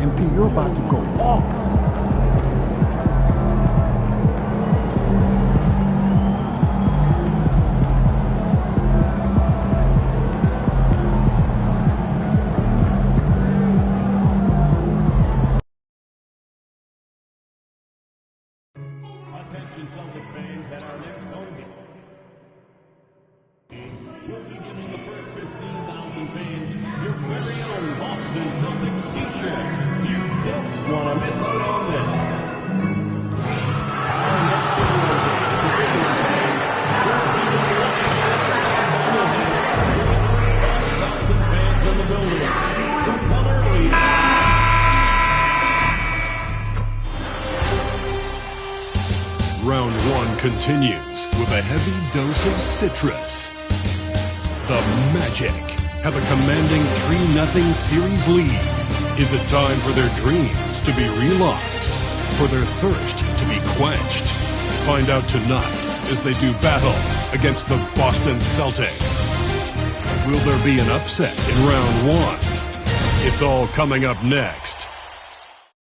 MP, you're about to go off. Attention Celtic fans at our next home game. We'll be giving the first 15,000 fans your very own Boston Celtics t-shirt. You don't want to miss out on this. Our next video is fans in the building. Come early. Round one continues with a heavy dose of citrus. The Magic have a commanding 3-0 series lead. Is it time for their dreams to be realized? For their thirst to be quenched? Find out tonight as they do battle against the Boston Celtics. Will there be an upset in round one? It's all coming up next.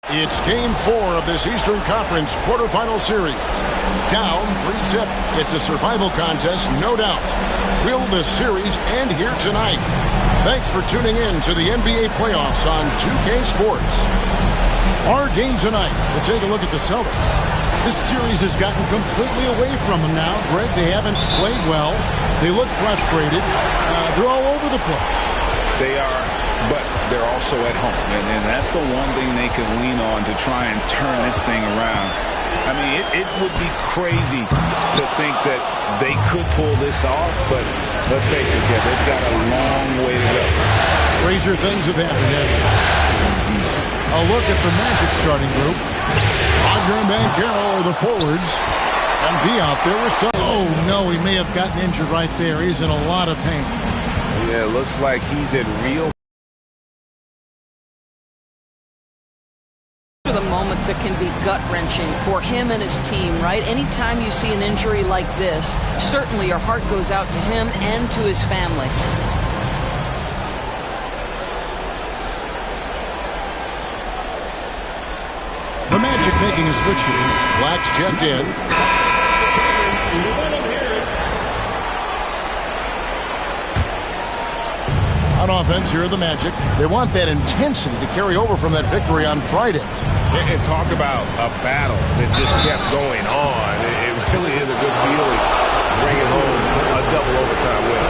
It's Game 4 of this Eastern Conference quarterfinal series. Down 3-0. It's a survival contest, no doubt. Will this series end here tonight? Thanks for tuning in to the NBA playoffs on 2K Sports. Our game tonight, we'll take a look at the Celtics. This series has gotten completely away from them now. Greg, they haven't played well. They look frustrated. They're all over the place. They are, but they're also at home. And that's the one thing they can lean on to try and turn this thing around. I mean, it would be crazy to think that they could pull this off, but let's face it, Kev, they've got a long way to go. Crazier things have happened, A look at the Magic starting group. Wagner and Banchero are the forwards. MP out there with some. Oh, no, he may have gotten injured right there. He's in a lot of pain. Yeah, it looks like he's in real. The moments that can be gut-wrenching for him and his team, right? Anytime you see an injury like this, certainly your heart goes out to him and to his family. The Magic making a switch here. Black's checked in. On offense, here are the Magic. They want that intensity to carry over from that victory on Friday. And talk about a battle that just kept going on. It really is a good feeling bringing home a double overtime win.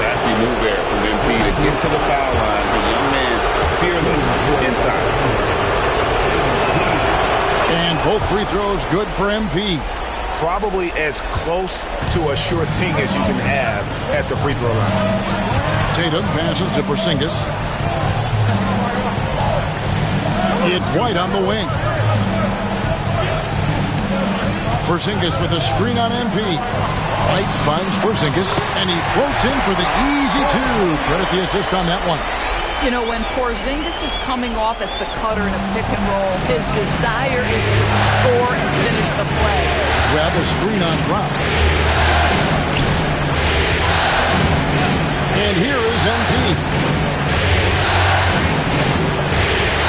Nasty move there from MP to get to the foul line. The young man fearless inside. And both free throws good for MP. Probably as close to a sure thing as you can have at the free throw line. Tatum passes to Porzingis. It's White on the wing. Porzingis with a screen on MP. White finds Porzingis, and he floats in for the easy two. Credit the assist on that one. You know, when Porzingis is coming off as the cutter in a pick and roll, his desire is to score and finish the play. Grab a screen on Brown. And here is MP.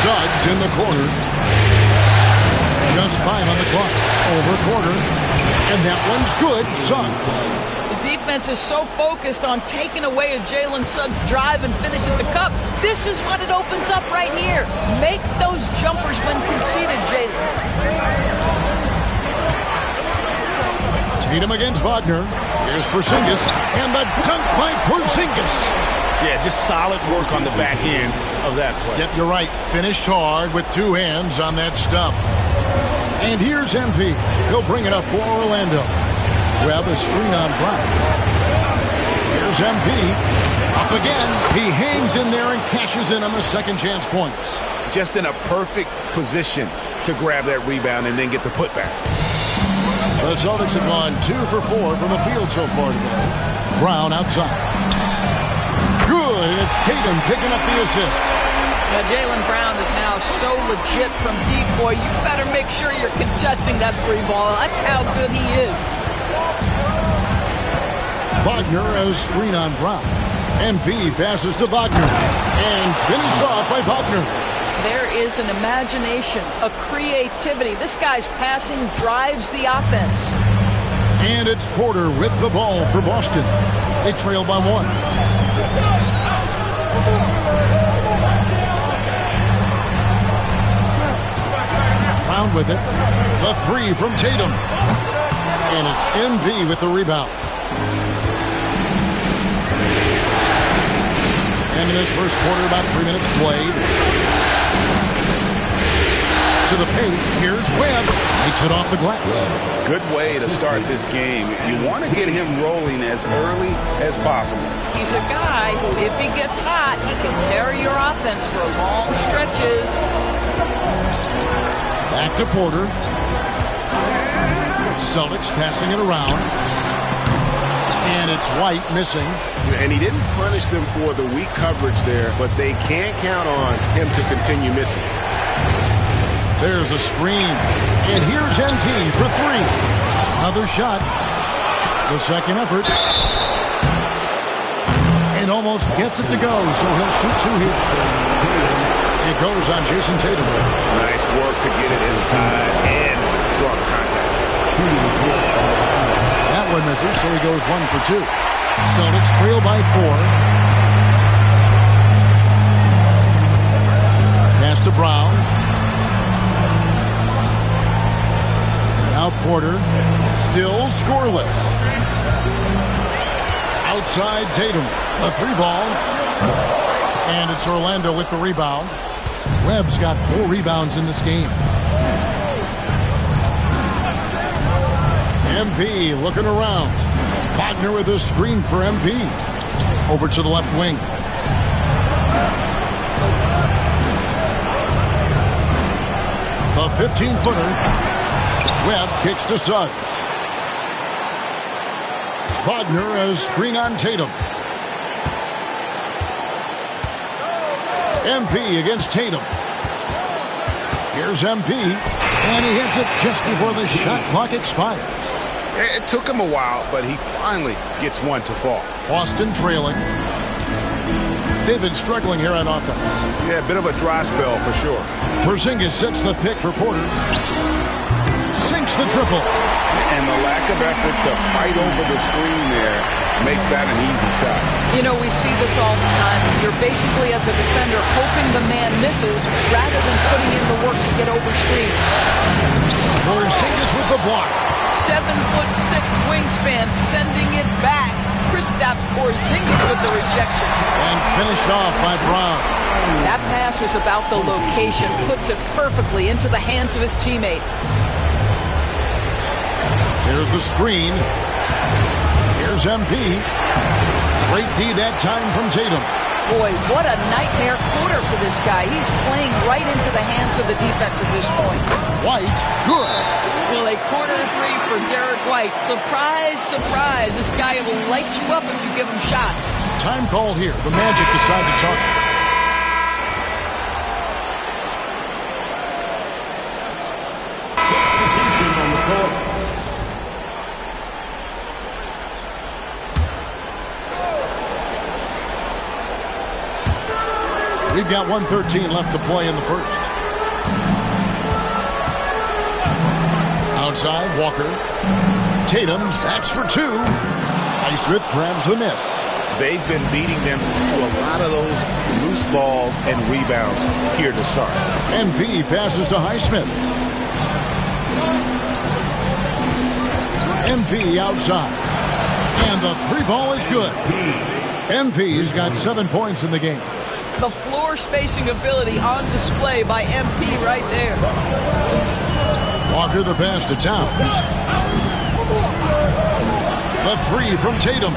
Suggs in the corner. Just 5 on the clock. Over quarter. And that one's good. Suggs. The defense is so focused on taking away a Jalen Suggs drive and finish at the cup. This is what it opens up right here. Make those jumpers when conceded, Jalen. Tatum against Wagner. Here's Porzingis. And the dunk by Porzingis. Yeah, just solid work on the back end of that play. Yep, you're right. Finished hard with 2 hands on that stuff. And here's MP. He'll bring it up for Orlando. Grab a screen on Brown. Here's MP. Up again. He hangs in there and cashes in on the second chance points. Just in a perfect position to grab that rebound and then get the putback. The Celtics have gone 2 for 4 from the field so far today. Brown outside. Good, and it's Tatum picking up the assist. Now, Jaylen Brown is now so legit from deep, boy. You better make sure you're contesting that free ball. That's how good he is. Wagner has screen on Brown. MP passes to Wagner. And finished off by Wagner. there is an imagination, a creativity. This guy's passing drives the offense. And it's Porter with the ball for Boston. They trail by 1. Brown with it. The 3 from Tatum. And it's MV with the rebound. And in this first quarter, about 3 minutes played. To the paint, here's Webb. Makes it off the glass. Good way to start this game. You want to get him rolling as early as possible. He's a guy who, if he gets hot, he can carry your offense for long stretches. Back to Porter. Celtics passing it around. And it's White missing. And he didn't punish them for the weak coverage there, but they can't count on him to continue missing. There's a screen. And here's MP for 3. Another shot. The second effort. And almost gets it to go, so he'll shoot 2 here. It goes on Jason Tatum. Nice work to get it inside and draw the contact. That one misses, so he goes 1 for 2. Celtics trail by 4. Pass to Brown. Now Porter, still scoreless. Outside Tatum, a 3 ball. And it's Orlando with the rebound. Webb's got 4 rebounds in this game. MP looking around. Wagner with a screen for MP. Over to the left wing. The 15-footer. Webb kicks to Suggs. Wagner a screen on Tatum. MP against Tatum. Here's MP. And he hits it just before the shot clock expires. It took him a while, but he finally gets one to fall. Boston trailing. They've been struggling here on offense. Yeah, a bit of a dry spell for sure. Porzingis sets the pick for Porter. Sinks the triple. And the lack of effort to fight over the screen there makes that an easy shot. You know, we see this all the time. You're basically, as a defender, hoping the man misses rather than putting in the work to get over screen. Porzingis with the block. 7'6" wingspan, sending it back. Kristaps Porzingis with the rejection. And finished off by Brown. That pass was about the location. Puts it perfectly into the hands of his teammate. Here's the screen. Here's MP. Great D that time from Tatum. Boy, what a nightmare quarter for this guy. He's playing right into the hands of the defense at this point. White, good. Well, a quarter 3 for Derek White. Surprise, surprise. This guy will light you up if you give him shots. Time call here. The Magic decide to talk. Substitution on the court. We've got 1:13 left to play in the first. Outside, Walker. Tatum, that's for 2. Highsmith grabs the miss. They've been beating them to a lot of those loose balls and rebounds here to start. MP passes to Highsmith. MP outside. And the 3 ball is good. MP's got 7 points in the game. The floor spacing ability on display by MP right there. Walker the pass to Towns. The 3 from Tatum.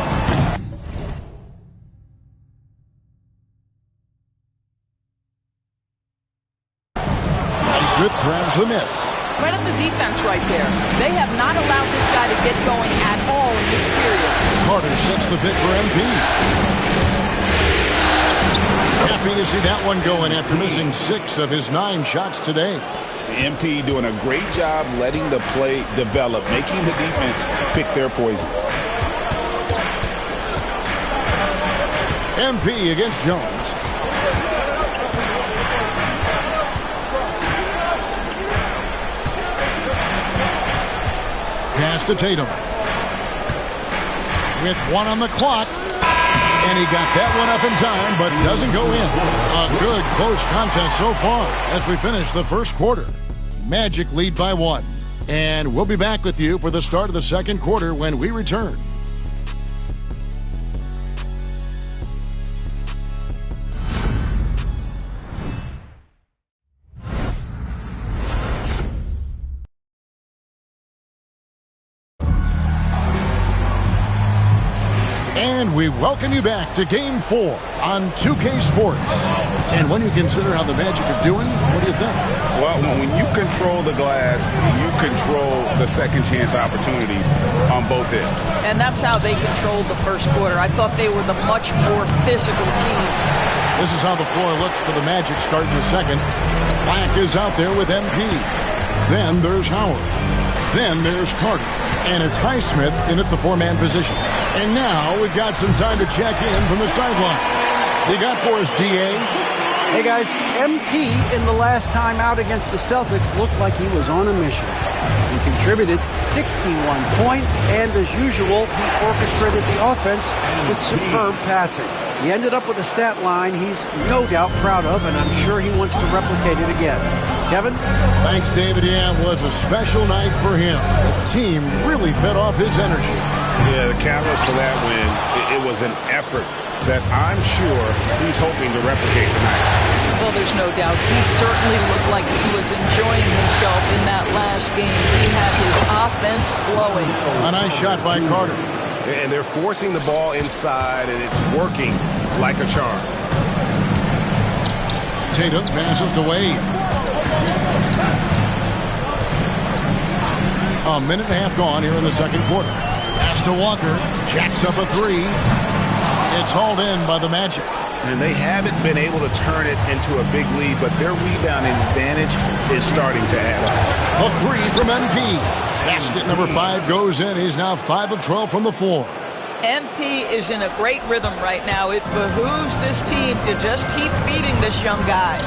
Highsmith grabs the miss. Credit the defense right there. They have not allowed this guy to get going at all in this period. Carter sets the pick for MP. Happy to see that one going after missing 6 of his 9 shots today. MP doing a great job letting the play develop, making the defense pick their poison. MP against Jones. pass to Tatum. With 1 on the clock. And he got that one up in time, but doesn't go in. A good, close contest so far as we finish the first quarter. Magic lead by 1. And we'll be back with you for the start of the second quarter when we return. And we welcome you back to Game 4 on 2K Sports. And when you consider how the Magic are doing, what do you think? Well, when you control the glass, you control the second chance opportunities on both ends. And that's how they controlled the first quarter. I thought they were the much more physical team. This is how the floor looks for the Magic starting the second. Black is out there with MP. Then there's Howard. Then there's Carter. And it's Highsmith in at the 4-man position. And now we've got some time to check in from the sideline. You got for us, DA? Hey, guys, MP in the last time out against the Celtics looked like he was on a mission. He contributed 61 points, and as usual, he orchestrated the offense with superb passing. He ended up with a stat line he's no doubt proud of, and I'm sure he wants to replicate it again. Kevin? Thanks, David. Yeah, it was a special night for him. The team really fed off his energy. Yeah, the catalyst for that win, it was an effort that I'm sure he's hoping to replicate tonight. Well, there's no doubt. He certainly looked like he was enjoying himself in that last game. He had his offense flowing. A nice shot by Carter. And they're forcing the ball inside, and it's working like a charm. Tatum passes to Wade. A minute and a half gone here in the second quarter. Pass to Walker. Jacks up a 3. It's hauled in by the Magic. And they haven't been able to turn it into a big lead, but their rebounding advantage is starting to add up. A 3 from MP. Basket number 5 goes in. He's now 5 of 12 from the floor. MP is in a great rhythm right now. It behooves this team to just keep feeding this young guy.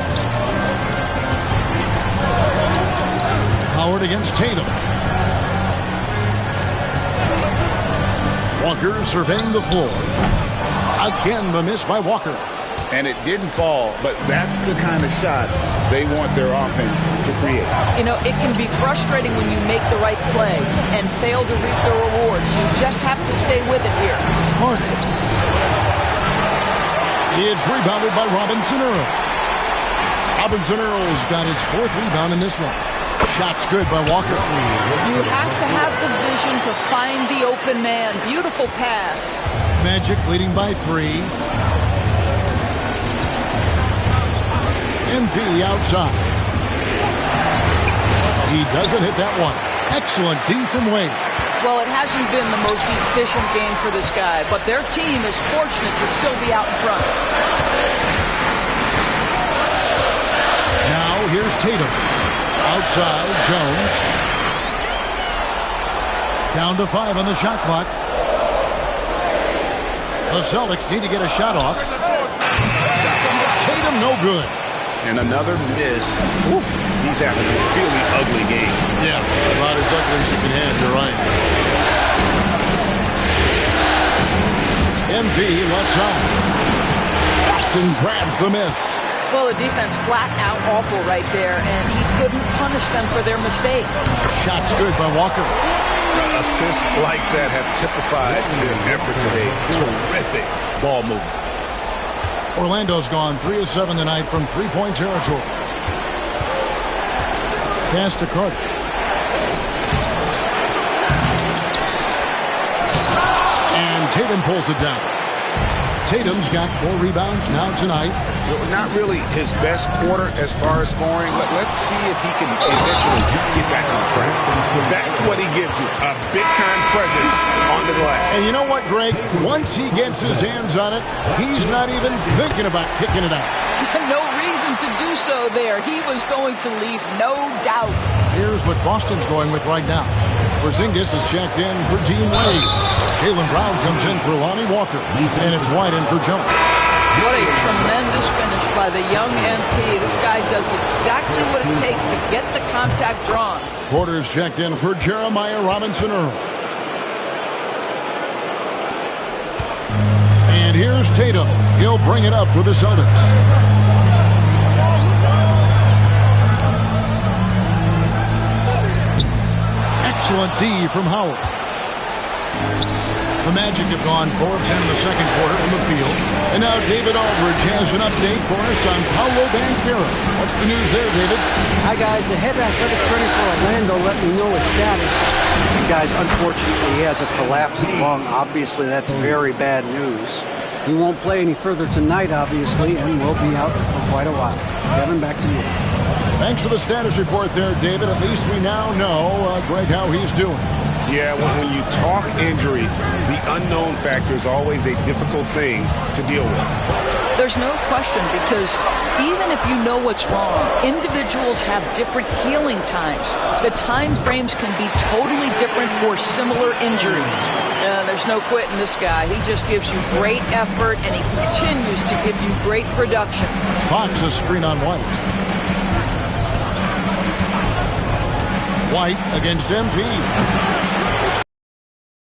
Howard against Tatum. Walker surveying the floor. Again, the miss by Walker. And it didn't fall, but that's the kind of shot they want their offense to create. You know, it can be frustrating when you make the right play and fail to reap the rewards. You just have to stay with it here. Carter. It's rebounded by Robinson Earl. Robinson Earl's got his 4th rebound in this one. Shot's good by Walker. You have to have the vision to find the open man. Beautiful pass. Magic leading by 3. MP outside. He doesn't hit that one. Excellent D from Wade. Well, it hasn't been the most efficient game for this guy, but their team is fortunate to still be out in front. Now here's Tatum. Outside, Jones. Down to 5 on the shot clock. The Celtics need to get a shot off. Tatum no good. And another miss. Oof, he's having a really ugly game. Yeah, about as ugly as you can have, you're right. MP left side. Boston grabs the miss. Well, the defense flat out awful right there, and he couldn't punish them for their mistake. Shot's good by Walker. Assists like that have typified their effort today. Terrific ball movement. Orlando's gone 3 of 7 tonight from 3-point territory. Pass to Carter. And Tatum pulls it down. Tatum's got 4 rebounds now tonight. Not really his best quarter as far as scoring. Let's see if he can eventually get back on track. That's what he gives you, a big-time presence on the glass. And you know what, Greg? Once he gets his hands on it, he's not even thinking about kicking it out. No reason to do so there. He was going to leave, no doubt. Here's what Boston's going with right now. Porzingis is checked in for Dean Wade. Jaylen Brown comes in for Lonnie Walker. And it's White in for Jones. What a tremendous finish by the young MP. This guy does exactly what it takes to get the contact drawn. Porter's checked in for Jeremiah Robinson Earl. And here's Tatum. He'll bring it up for the Celtics. Excellent D from Howard. The Magic have gone 4 of 10 in the second quarter from the field. And now David Aldridge has an update for us on Paolo Banchero. What's the news there, David? Hi, guys. The head athletic trainer for Orlando let me know his status. Guys, unfortunately, he has a collapsed lung. Obviously, that's very bad news. He won't play any further tonight, obviously, and will be out for quite a while. Kevin, back to you. Thanks for the status report there, David. At least we now know, Greg, how he's doing. Yeah, when you talk injury, the unknown factor is always a difficult thing to deal with. There's no question, because even if you know what's wrong, individuals have different healing times. The time frames can be totally different for similar injuries. There's no quitting this guy. He just gives you great effort, and he continues to give you great production. Fox a screen on White. White against MP.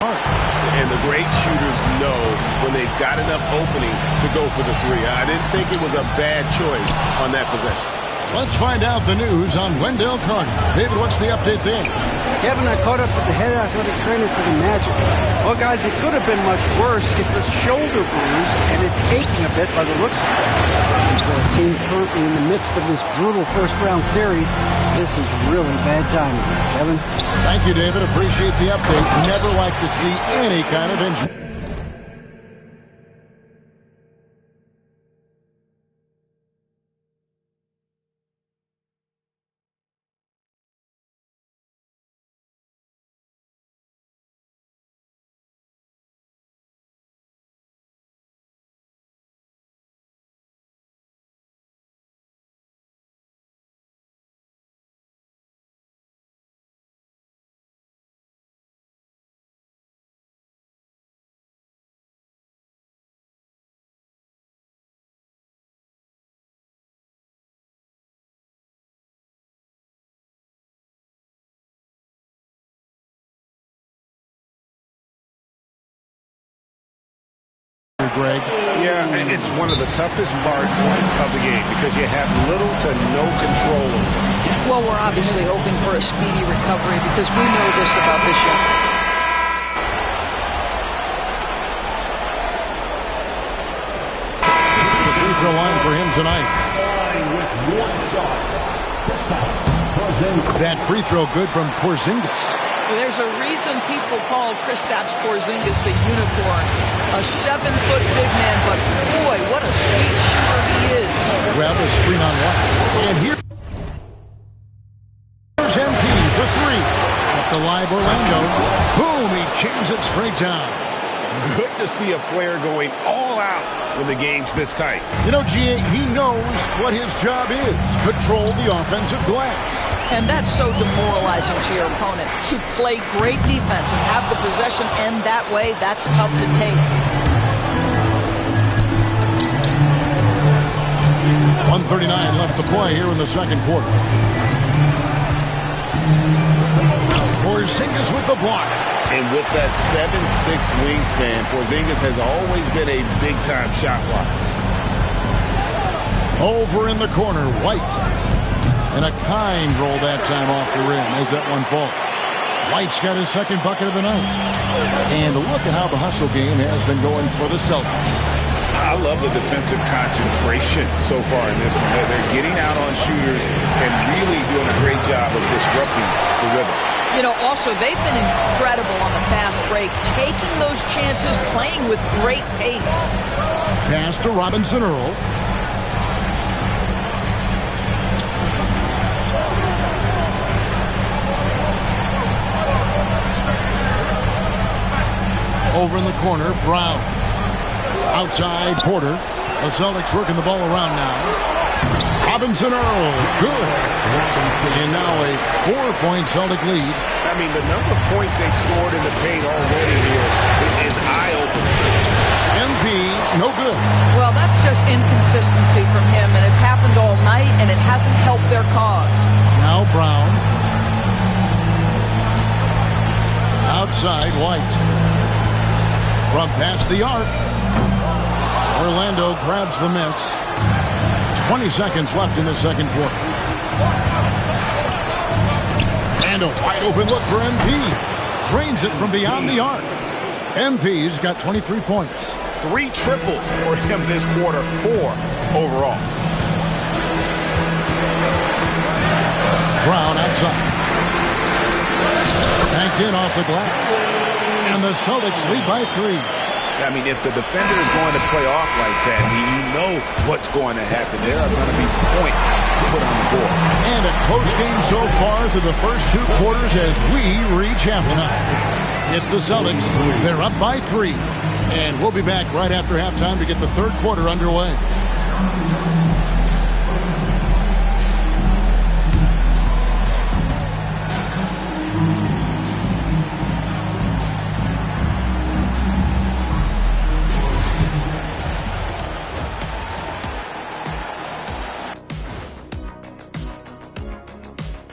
And the great shooters know when they've got enough opening to go for the three. I didn't think it was a bad choice on that possession. Let's find out the news on Wendell Carter. David, what's the update there? Kevin, I caught up with the head athletic trainer for the Magic. Well, guys, it could have been much worse. It's a shoulder bruise, and it's aching a bit by the looks of it. For a team currently in the midst of this brutal first-round series, this is really bad timing. Kevin? Thank you, David. Appreciate the update. Never like to see any kind of injury. Greg. Yeah, it's one of the toughest parts of the game because you have little to no control over it. Well, we're obviously hoping for a speedy recovery because we know this about this young. The free throw line for him tonight. That free throw good from Porzingis. There's a reason people call Kristaps Porzingis the unicorn. A 7-foot big man, but boy, what a sweet shooter he is. Grab a screen on one. And here's MP for three. Up the live Orlando. Boom, he jams it straight down. Good to see a player going all out when the game's this tight. You know, G.A., he knows what his job is. Control the offensive glass. And that's so demoralizing to your opponent. To play great defense and have the possession end that way, that's tough to take. 1:39 left to play here in the second quarter. Porzingis with the block. And with that 7'6" wingspan, Porzingis has always been a big-time shot blocker. Over in the corner, White. And a kind roll that time off the rim as that one falls. White's got his second bucket of the night. And look at how the hustle game has been going for the Celtics. I love the defensive concentration so far in this one. They're getting out on shooters and really doing a great job of disrupting the rhythm. You know, also, they've been incredible on the fast break, taking those chances, playing with great pace. Pass to Robinson Earl. Over in the corner, Brown. Outside, Porter. The Celtics working the ball around now. Robinson Earl, good. And now a 4-point Celtic lead. I mean, the number of points they've scored in the paint already here is eye-opening. MP, no good. Well, that's just inconsistency from him, and it's happened all night, and it hasn't helped their cause. Now Brown. Outside, White. From past the arc. Orlando grabs the miss. 20 seconds left in the second quarter. And a wide open look for MP. Drains it from beyond the arc. MP's got 23 points. 3 triples for him this quarter, 4 overall. Brown outside. Banked in off the glass. And the Celtics lead by 3. I mean, if the defender is going to play off like that, I mean, you know what's going to happen. There are going to be points put on the board. And a close game so far through the first 2 quarters as we reach halftime. It's the Celtics. They're up by 3. And we'll be back right after halftime to get the third quarter underway.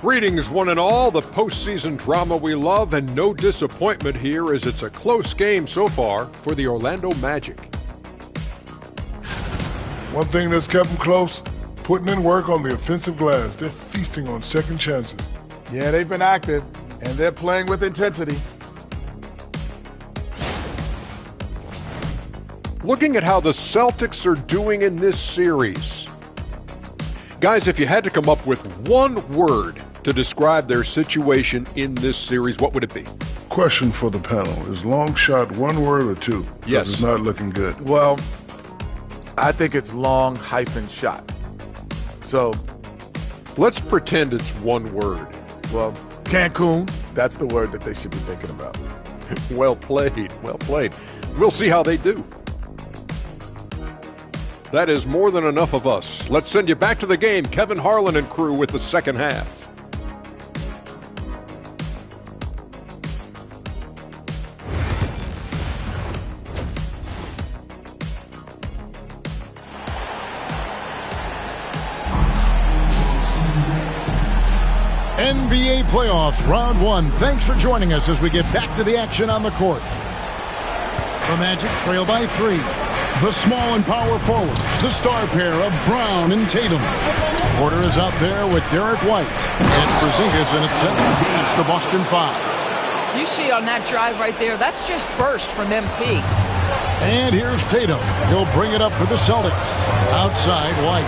Greetings, one and all. The postseason drama we love, and no disappointment here as it's a close game so far for the Orlando Magic. One thing that's kept them close, putting in work on the offensive glass. They're feasting on second chances. Yeah, they've been active, and they're playing with intensity. Looking at how the Celtics are doing in this series. Guys, if you had to come up with one word to describe their situation in this series, what would it be? Question for the panel. Is long shot one word or 2? Yes. It's not looking good. Well, I think it's long hyphen shot. So, let's pretend it's one word. Well, Cancun, that's the word that they should be thinking about. Well played, well played. We'll see how they do. That is more than enough of us. Let's send you back to the game. Kevin Harlan and crew with the second half. NBA playoffs, round 1. Thanks for joining us as we get back to the action on the court. The Magic trail by 3. The small and power forwards, the star pair of Brown and Tatum. Porter is out there with Derek White. It's Porzingis in at center. That's the Boston 5. You see on that drive right there, that's just burst from MP. And here's Tatum. He'll bring it up for the Celtics. Outside, White.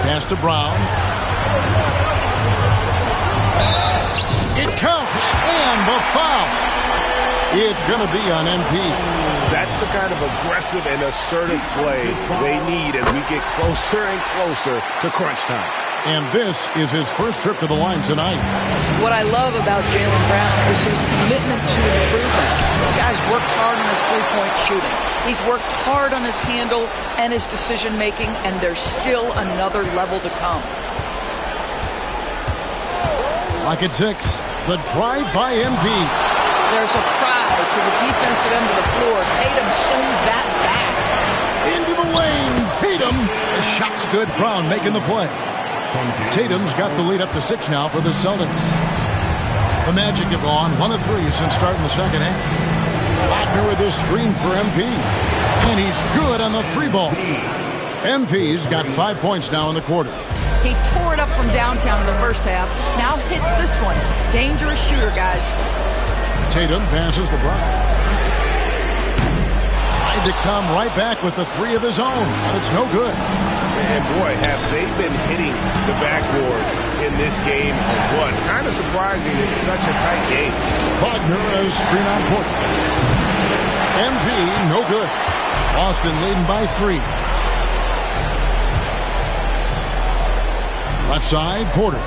Pass to Brown. It counts, and the foul. It's going to be on MP. That's the kind of aggressive and assertive play they need as we get closer and closer to crunch time. And this is his first trip to the line tonight. What I love about Jaylen Brown is his commitment to improvement. This guy's worked hard on his three-point shooting. He's worked hard on his handle and his decision-making, and there's still another level to come. Lock at 6. The drive by MP. There's a cry to the defensive end of the floor. Tatum sends that back. Into the lane. Tatum. The shot's good. Brown making the play. Tatum's got the lead up to 6 now for the Celtics. The Magic have gone 1 of 3 since starting the second half. Wagner with his screen for MP. And he's good on the 3-ball. MP's got 5 points now in the quarter. He tore it up from downtown in the first half. Now hits this one. Dangerous shooter, guys. Tatum passes to Brown. Tried to come right back with the 3 of his own, but it's no good. And boy, have they been hitting the backboard in this game on one. Kind of surprising it's such a tight game. Wagner as screen on Porter. MP, no good. Boston leading by 3. Left side, Porter.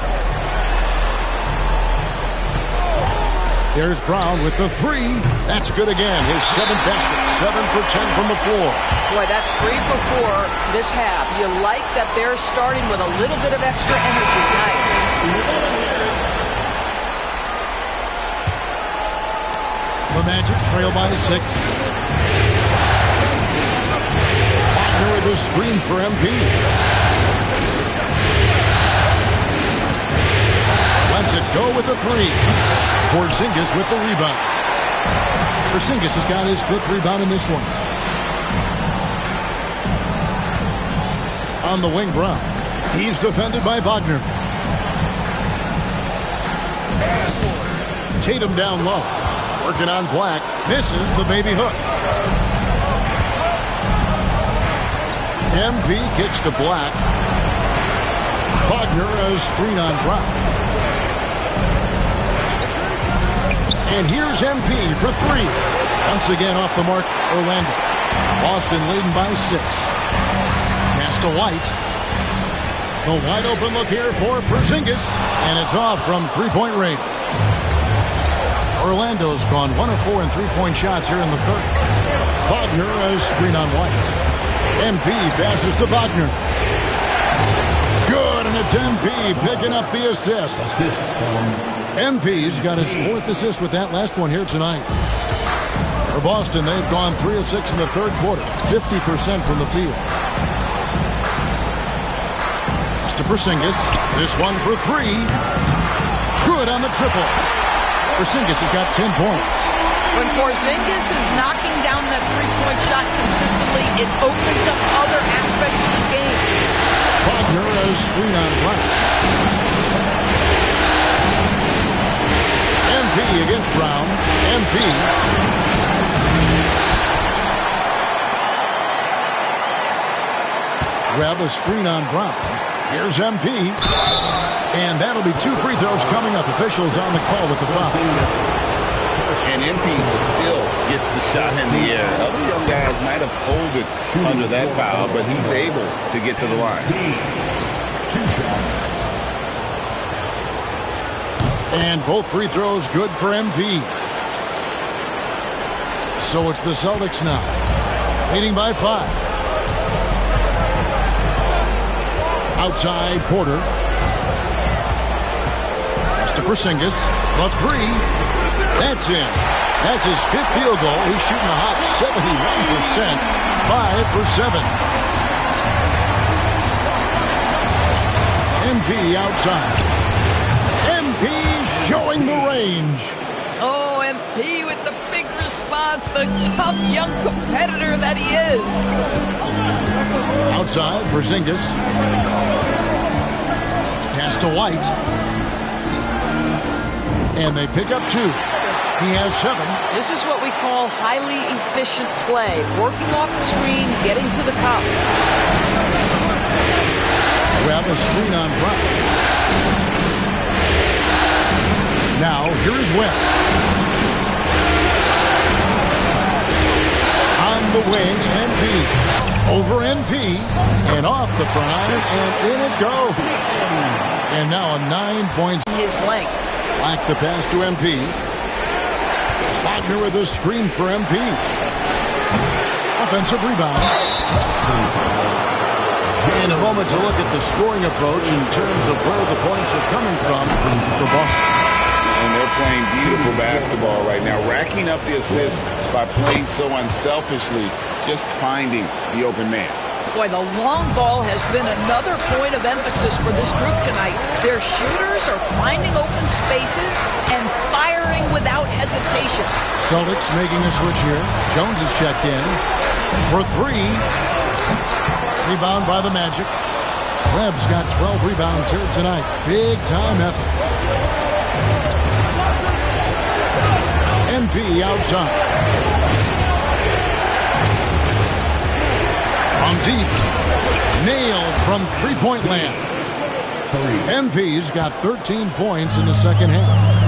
There's Brown with the 3. That's good again. His 7th basket, 7 for 10 from the floor. Boy, that's 3 for 4 this half. You like that they're starting with a little bit of extra energy. Nice. The Magic trail by 6. Wagner with the screen for MP. Lets it go with the three. Porzingis with the rebound. Porzingis has got his 5th rebound in this one. On the wing, Brown. He's defended by Wagner. Tatum down low. Working on Black. Misses the baby hook. MP kicks to Black. Wagner a screen on Brown. And here's MP for 3. Once again off the mark, Orlando. Boston leading by 6. Pass to White. The wide open look here for Porzingis. And it's off from 3-point range. Orlando's gone 1 of 4 in 3-point shots here in the 3rd. Wagner a screen on White. MP passes to Wagner. Good, and it's MP picking up the assist. MP's got his 4th assist with that last one here tonight. For Boston, they've gone 3 of 6 in the 3rd quarter, 50% from the field. Pass to Porzingis. This one for 3. Good on the triple. Porzingis has got 10 points. When Porzingis is knocking down that 3-point shot consistently, it opens up other aspects of his game. Wagner a screen on Black. MP against Brown. MP. Grab a screen on Brown. Here's MP. And that'll be 2 free throws coming up. Officials on the call with the foul. And MP still gets the shot in the air. Other young guys might have folded under that foul, but he's able to get to the line. And both free throws good for MP. So it's the Celtics now, leading by 5. Outside, Porter. Pass to Porzingis. The 3. That's in. That's his 5th field goal. He's shooting a hot 71%. 5 for 7. MP outside. MP showing the range. Oh, MP with the big response, the tough young competitor that he is. Outside, Porzingis. Pass to White. And they pick up 2. He has 7. This is what we call highly efficient play. Working off the screen, getting to the cup. Grab a screen on Brown. Now, here is Webb. On the wing, MP. Over MP. And off the prime, and in it goes. And now a 9-point. His length. Black the pass to MP. Wagner with a screen for MP. Offensive rebound. In a moment to look at the scoring approach in terms of where the points are coming from for Boston. And they're playing beautiful basketball right now, racking up the assists by playing so unselfishly, just finding the open man. Boy, the long ball has been another point of emphasis for this group tonight. Their shooters are finding open spaces and firing without hesitation. Celtics making a switch here. Jones is checked in for 3. Rebound by the Magic. Webb's got 12 rebounds here tonight. Big time effort. MP outside. From deep. Nailed from 3-point land. MP's got 13 points in the second half.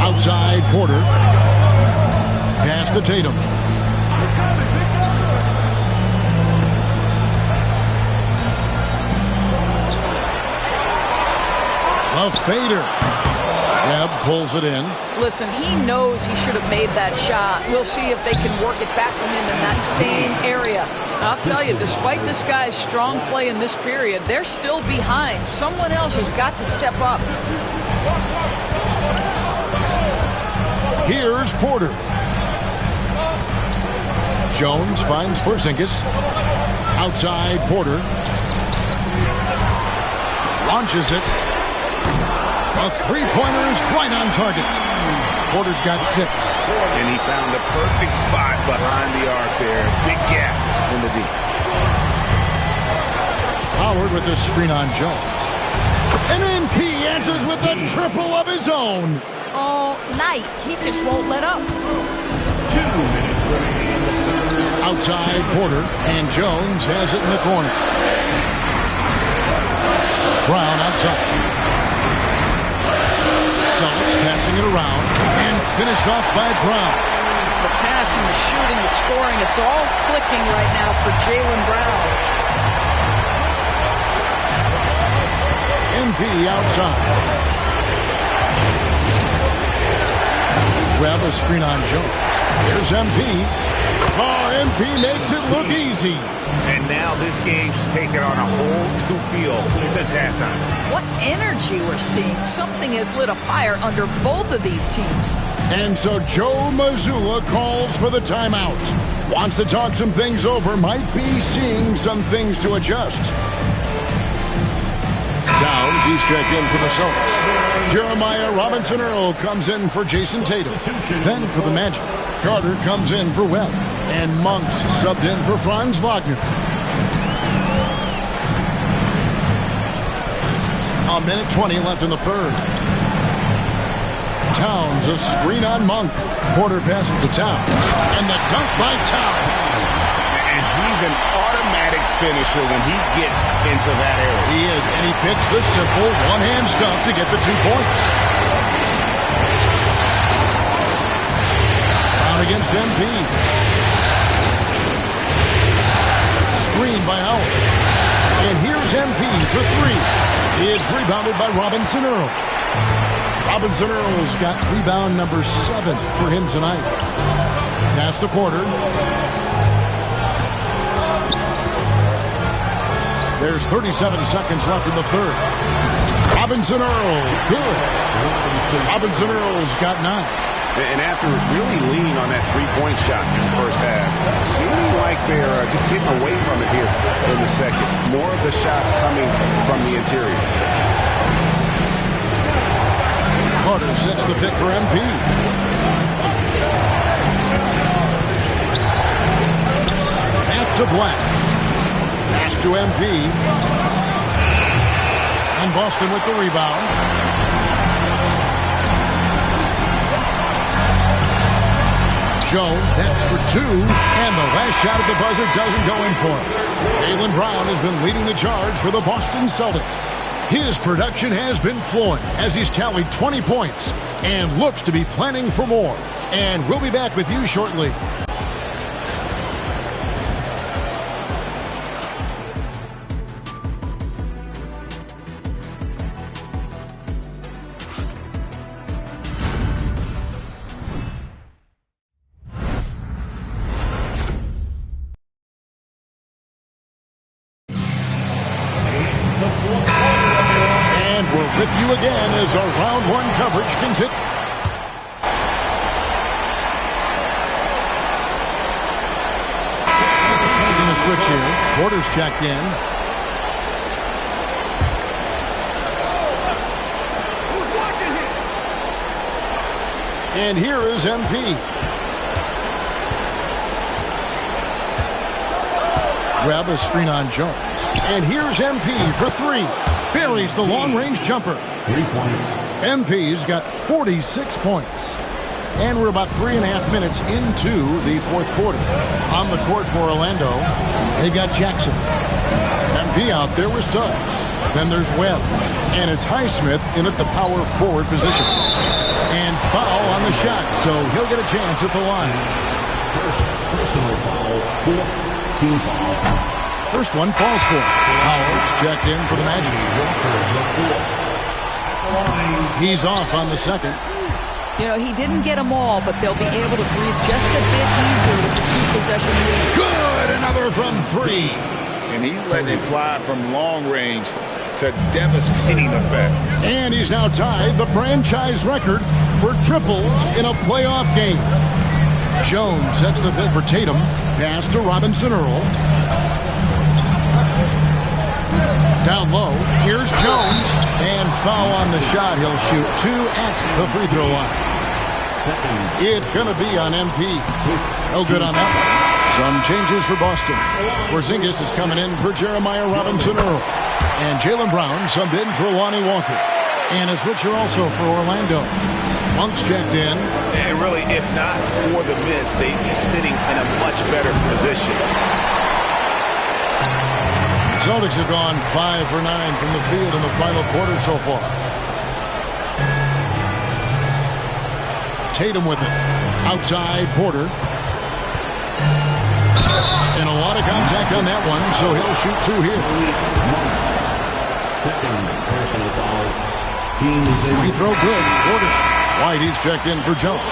Outside, Porter. Pass to Tatum. A fader. Webb pulls it in. Listen, he knows he should have made that shot. We'll see if they can work it back to him in that same area. I'll tell you, despite this guy's strong play in this period, they're still behind. Someone else has got to step up. Here's Porter. Jones finds Porzingis. Outside, Porter. Launches it. A three-pointer is right on target. Porter's got 6. And he found the perfect spot behind the arc there. Big gap in the deep. Howard with a screen on Jones. And MP answers with a triple of his own. All night. He just won't let up. 2 minutes remaining. Outside, Porter. And Jones has it in the corner. Brown outside. Celtics passing it around. And finished off by Brown. The passing, the shooting, the scoring, it's all clicking right now for Jaylen Brown. MP outside. Webb a screen on Jones. Here's MP. Oh, MP makes it look easy. And now this game's taken on a whole new feel since halftime. What energy we're seeing. Something has lit a fire under both of these teams. And so Joe Mazzulla calls for the timeout. Wants to talk some things over. Might be seeing some things to adjust. Towns, he's checked in for the Celtics. Jeremiah Robinson-Earl comes in for Jason Tatum. Then for the Magic, Carter comes in for Webb. And Monks subbed in for Franz Wagner. A minute 20 left in the third. Towns, a screen on Monk. Porter passes to Towns. And the dunk by Towns. And he's an automatic finisher when he gets into that area. He is, and he picks the simple one-hand stuff to get the 2 points. Out against MP. Screen by Howard. And here's MP for 3. It's rebounded by Robinson-Earl. Robinson-Earl's got rebound number 7 for him tonight. Pass to Porter. There's 37 seconds left in the third. Robinson-Earl, good. Robinson-Earl's got 9. And after really leaning on that three-point shot in the first half, seeming like they're just getting away from it here in the second. More of the shots coming from the interior. Carter sets the pick for MP. Back to Black. Pass to MP. And Boston with the rebound. Jones, that's for 2. And the last shot at the buzzer doesn't go in for him. Jaylen Brown has been leading the charge for the Boston Celtics. His production has been flowing as he's tallied 20 points and looks to be planning for more. And we'll be back with you shortly. With you again as our round 1 coverage continues. Making a switch here. Porter's checked in. And here is MP. Grab a screen on Jones. And here's MP for 3. Buries the long-range jumper. 3 points. MP's got 46 points. And we're about 3.5 minutes into the fourth quarter. On the court for Orlando, they've got Jackson. MP out there with Suggs. Then there's Webb. And it's Highsmith in at the power forward position. And foul on the shot, so he'll get a chance at the line. First personal foul, 4th team foul. First one falls for him. Howard's checked in for the Magic. He's off on the second. You know, he didn't get them all, but they'll be able to breathe just a bit easier with the 2-possession lead. Good! Another from 3. And he's letting it fly from long range to devastating effect. And he's now tied the franchise record for triples in a playoff game. Jones sets the pick for Tatum. Pass to Robinson Earl. Down low. Here's Jones. And foul on the shot. He'll shoot 2 at the free throw line. It's going to be on MP. No good on that one. Some changes for Boston. Porzingis is coming in for Jeremiah Robinson Earl. And Jaylen Brown subbed in for Lonnie Walker. And a switcher also for Orlando. Monk's checked in. And really, if not for the miss, they'd be sitting in a much better position. The Celtics have gone 5 for 9 from the field in the final quarter so far. Tatum with it. Outside Porter. And a lot of contact on that one, so he'll shoot 2 here. Second personal foul. Free throw good. Porter. Whitey's checked in for Jones.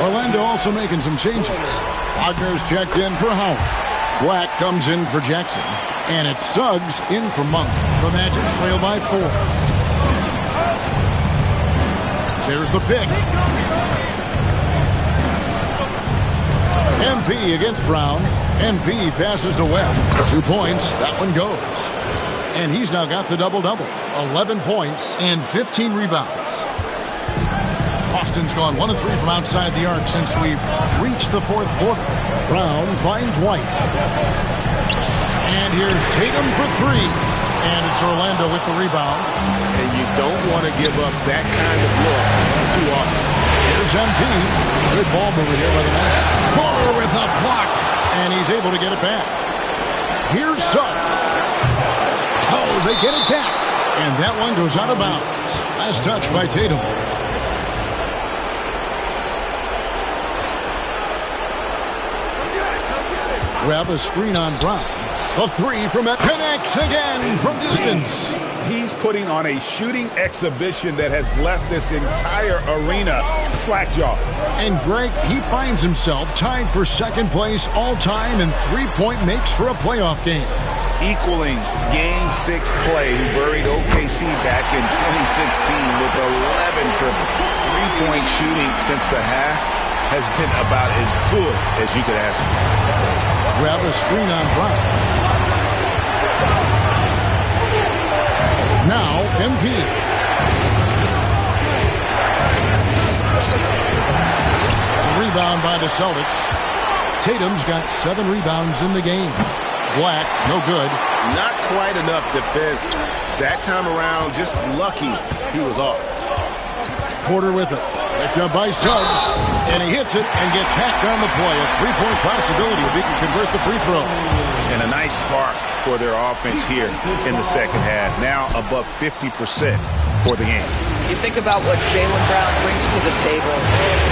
Orlando also making some changes. Wagner's checked in for Howard. Black comes in for Jackson. And it's Suggs in for Monk. The Magic trail by 4. There's the pick. MP against Brown. MP passes to Webb. 2 points. That one goes. And he's now got the double-double. 11 points and 15 rebounds. Boston's gone 1 of 3 from outside the arc since we've reached the 4th quarter. Brown finds White. And here's Tatum for 3. And it's Orlando with the rebound. And you don't want to give up that kind of look too often. Here's MP. Good ball mover here by the Magic. Porter with a block. And he's able to get it back. Here's Suggs. Oh, they get it back. And that one goes out of bounds. Last touch by Tatum. Grab a screen on Brown. A 3 from it. Connects again from distance. He's putting on a shooting exhibition that has left this entire arena slack-jawed. And Greg, he finds himself tied for 2nd place all-time in 3-point makes for a playoff game. Equaling Game 6 Clay, who buried OKC back in 2016 with 11 triples. 3-point shooting since the half has been about as good as you could ask for. Grab a screen on Brown. Now, MP. Rebound by the Celtics. Tatum's got 7 rebounds in the game. Black, no good. Not quite enough defense. That time around, just lucky he was off. Porter with it. Picked up by Suggs. And he hits it and gets hacked on the play. A 3-point possibility if he can convert the free throw. And a nice spark for their offense here in the second half. Now above 50% for the game. You think about what Jaylen Brown brings to the table.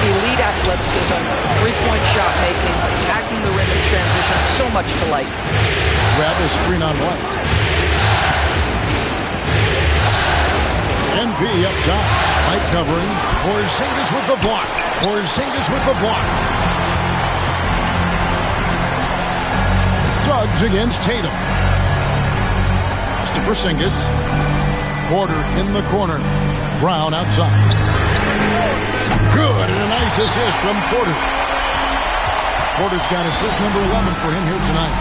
Elite athleticism, 3-point shot making, attacking the rim in transition. So much to like. Grab a screen on White. MP up top. White covering. Porzingis with the block. Porzingis with the block. Suggs against Tatum. Pass to Porzingis. Porter in the corner. Brown outside. Good, and a nice assist from Porter. Porter's got assist number 11 for him here tonight.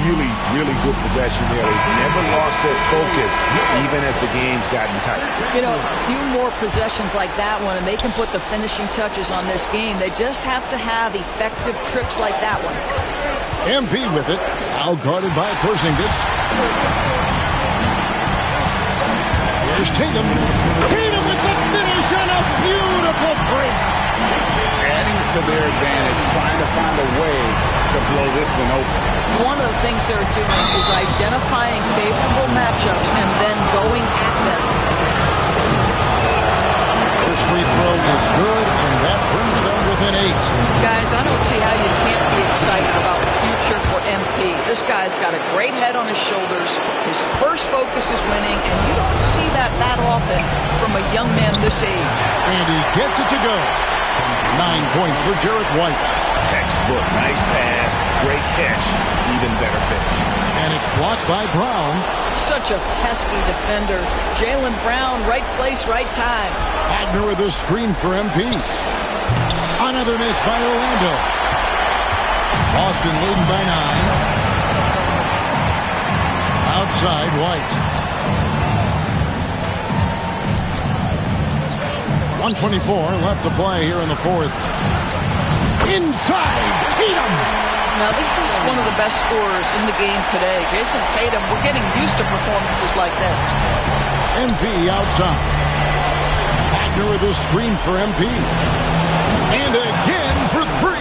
Really, really good possession there. They've never lost their focus, even as the game's gotten tight. You know, a few more possessions like that one, and they can put the finishing touches on this game. They just have to have effective trips like that one. MP with it. Out guarded by Porzingis. Here's Tatum. Tatum with the finish and a beautiful break. Adding to their advantage, trying to find a way to blow this one open. One of the things they're doing is identifying favorable matchups and then going at them. First free throw is good, and that brings them within 8. Guys, I don't see how you can't be excited about the future for MP. This guy's got a great head on his shoulders. His first focus is winning, and you don't see that often from a young man this age. And he gets it to go. 9 points for Jarrett White. Textbook, nice pass, great catch, even better finish. And it's blocked by Brown. Such a pesky defender. Jaylen Brown, right place, right time. Wagner with a screen for MP. Another miss by Orlando. Boston leading by 9. Outside, White. 1:24 left to play here in the fourth. Inside, Tatum. Now, this is one of the best scorers in the game today. Jason Tatum, we're getting used to performances like this. MP outside. Wagner with a screen for MP. And again for 3.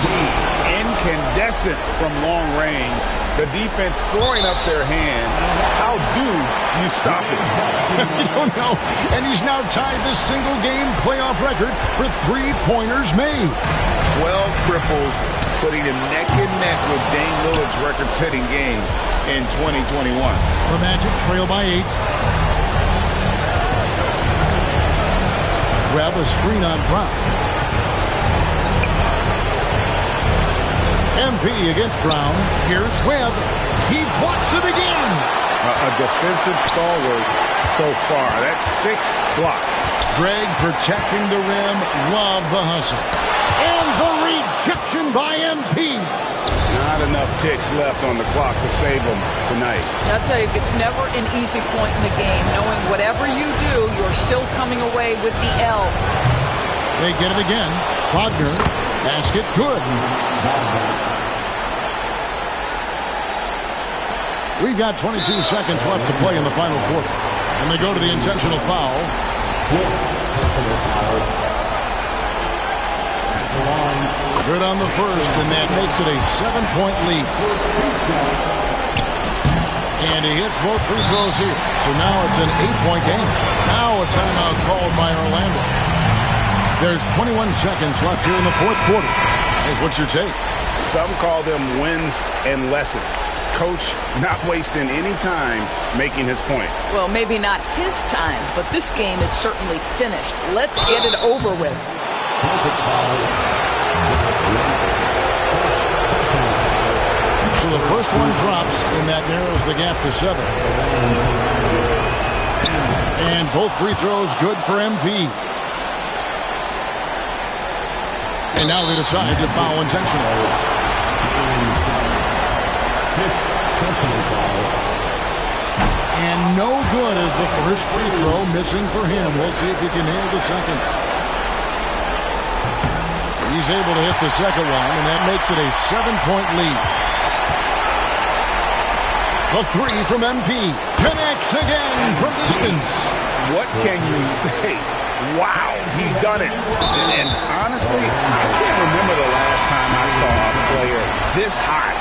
Incandescent from long range. The defense throwing up their hands. How do you stop it? I don't know. And he's now tied the single-game playoff record for three-pointers made. 12 triples, putting him neck and neck with Dame Lillard's record-setting game in 2021. The Magic trail by 8. Grab a screen on Brown. MP against Brown. Here's Webb. He blocks it again. A defensive stalwart so far. That's 6 blocks. Greg protecting the rim. Love the hustle. And the rejection by MP. Not enough ticks left on the clock to save them tonight. I'll tell you, it's never an easy point in the game, knowing whatever you do, you're still coming away with the L. They get it again. Wagner. Basket good. We've got 22 seconds left to play in the final quarter. And they go to the intentional foul. Good on the first, and that makes it a 7-point lead. And he hits both free throws here. So now it's an 8-point game. Now a timeout called by Orlando. There's 21 seconds left here in the fourth quarter. Here's what's your take? Some call them wins and lessons. Coach not wasting any time making his point. Well, maybe not his time, but this game is certainly finished. Let's get it over with. So the first one drops, and that narrows the gap to 7. And both free throws good for MP. And now they decide to foul intentionally. And no good as the first free throw missing for him. We'll see if he can nail the second. He's able to hit the second one, and that makes it a 7-point lead. The 3 from MP connects again from distance. What can you say? Wow, he's done it. And honestly, I can't remember the last time I saw a player this hot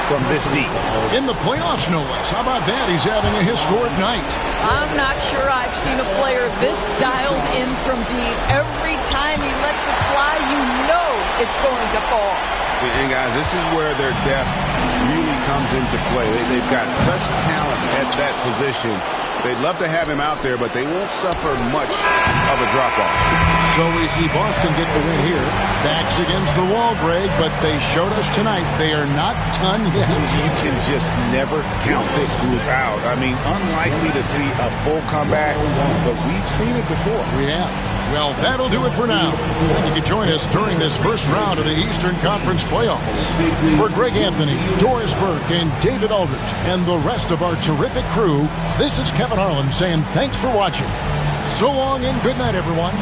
from this deep. In the playoffs, no less. How about that? He's having a historic night. I'm not sure I've seen a player this dialed in from deep. Every time he lets it fly, you know it's going to fall. And guys, this is where their depth really comes into play. They've got such talent at that position. They'd love to have him out there, but they won't suffer much of a drop-off. So we see Boston get the win here. Backs against the wall, Greg, but they showed us tonight they are not done yet. You can just never count this group out. I mean, unlikely to see a full comeback, but we've seen it before. We have. Well, that'll do it for now. And you can join us during this first round of the Eastern Conference playoffs. For Greg Anthony, Doris Burke, and David Aldridge, and the rest of our terrific crew, this is Kevin Harlan saying thanks for watching. So long and good night, everyone.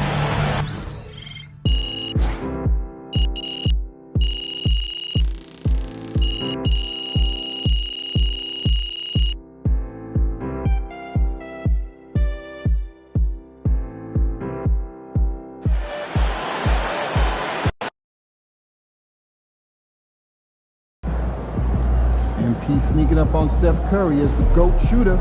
MP sneaking up on Steph Curry as the GOAT shooter.